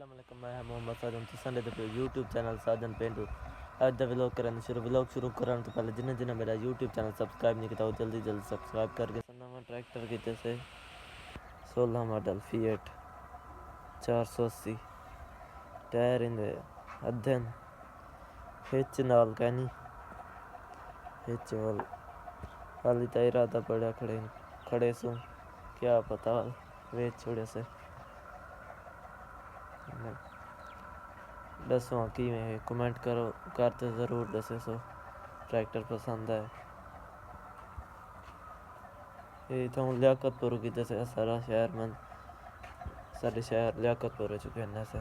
अस्सलाम वालेकुम, मैं मोहम्मद साजन तुसां दे यूट्यूब चैनल साजन पेंडू। अज दा व्लॉग शुरू करने तो पहले जिन्हें मेरा यूट्यूब चैनल सब्सक्राइब नहीं किया वो जल्दी सब्सक्राइब करके नवा ट्रैक्टर की जैसे 16 मॉडल फीएट 480 टायर इंदे अध्ययन हिच नाल कहनी हिच वाल हाली तो इरादा पड़ा खड़े सू क्या पता वेच छोड़े से दसो कि कमेंट करो करते ज़रूर दसे सो ट्रैक्टर पसंद है ये तो लियाकतपुर की जैसे सारा शहर में सारे शहर लियाकतपुर हो चुके हैं ऐसे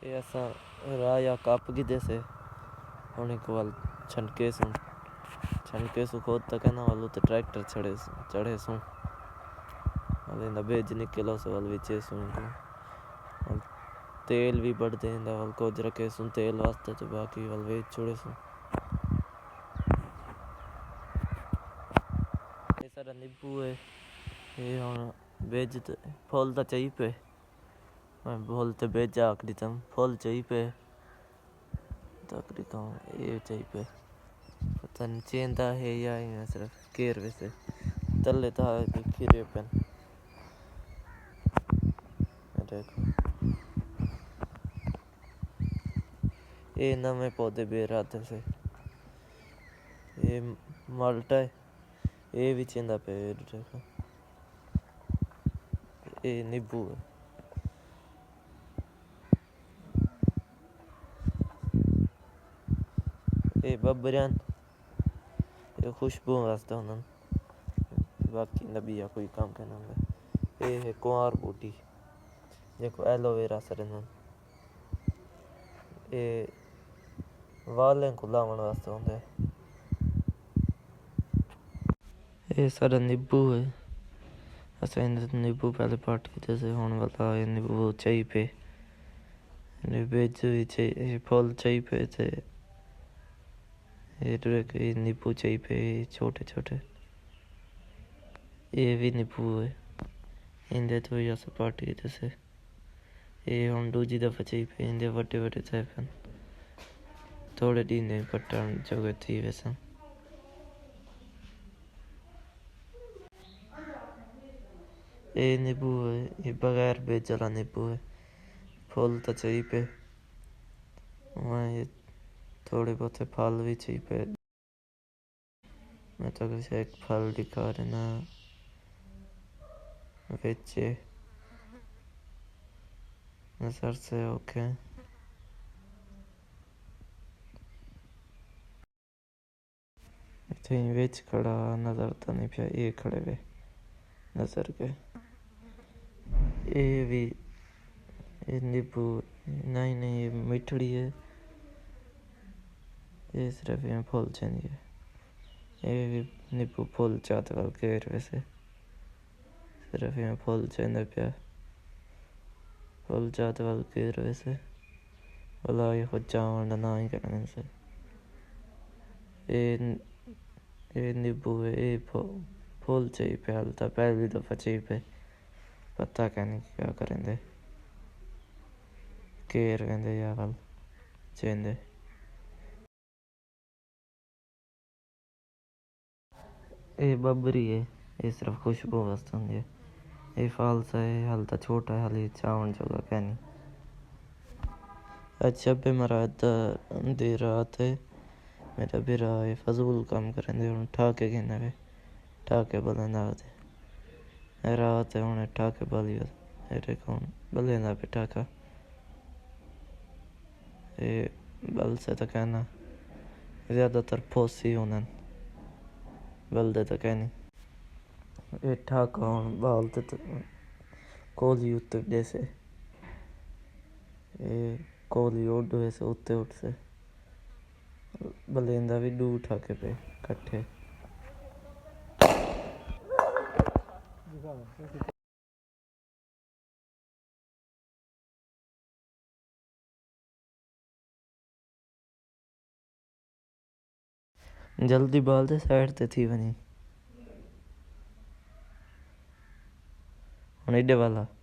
ये ऐसा राया कप की जैसे होने को वाल छनके सू खोद तक है ना वालू तो ट्रैक्टर चढ़े सू वाले बेज निकलो से वाल विचे सू तेल भी बढ़ देंदा वाल कुछ रखे सुन तेल वास्ते तो बाकी वाल वेच छोड़े सुन ये सारा नींबू है ये हुन बेज फल तो चाहिए पे मैं बोलते बेजा आखरी तम फल चाहिए पे तकरी तो ये चाहिए पे पता नहीं चेंदा है या ही सिर्फ केर वैसे तले तो खीरे पेन देखो ये नवे पौधे बेर आते से ये माल्टा है ये भी चेंदा पे देखो ये नींबू है ये बबरियान ये खुशबू वास्ते उन्होंने बाकी नबिया कोई काम करना होंगे ये है कुंवार बूटी देखो एलोवेरा सर ये वालें को लावन वास्ते होंगे ये सारा नींबू है ऐसा नींबू पहले पाट की जैसे होने वाला ये नींबू चाहिए पे बेज भी चाहिए फल चाहिए पे थे ये नींबू चाहिए पे छोटे छोटे ये भी नींबू है इंदे तो या पाट की जैसे ये हम दूजी दफा चाहिए पे इंदे वटे वटे थे पन थोड़े दिन पट्टन जगह थी वैसा ये नींबू है ये बगैर बेज वाला नींबू है फल तो चाहिए पे वहाँ ये थोड़े बहुत फल भी चाहिए पे मैं तो कैसे एक फल दिखा रहे ना बेचे नजर से ओके तो वेच खड़ा नजर तो नहीं पिया ये खड़े वे नजर के ये भी ये नींबू नहीं ये मिठड़ी है ये सिर्फ यहाँ फूल चाहिए ये भी नींबू फूल चाहते वाल के वैसे सिर्फ यहाँ फूल चाहिए पिया फूल चाहते वाल के वैसे वाला ये खुद चावल ना ही करने से ये नींबू है ये फूल चाहिए पे हालता पहली दफा चाहिए पे पता कहने क्या करेंगे केर कहते या वाल चेंदे ये बबरी है ये सिर्फ खुशबू वास्ते होंगी ये फालसा है हालता छोटा है हाली चावल जगह कहनी अच्छा पे मेरा दे रात है मेरा भी रहा है फजूल काम करेंगे ठाके गिना वे ठाके बलंदा दे रात है उन्हें ठाके बली अरे कौन बलेंदा पे ठाका ये बल से तो कहना ज़्यादातर फोसी होना बलदे तो कहनी ये ठाका बालते तो कोली उत्ते जैसे ये कोली उड़ वैसे उत्ते उठ से बलेंदा भी दू ठाके पे कट्ठे जल्दी बाल दे साइड ते थी वनी हुन एडे वाला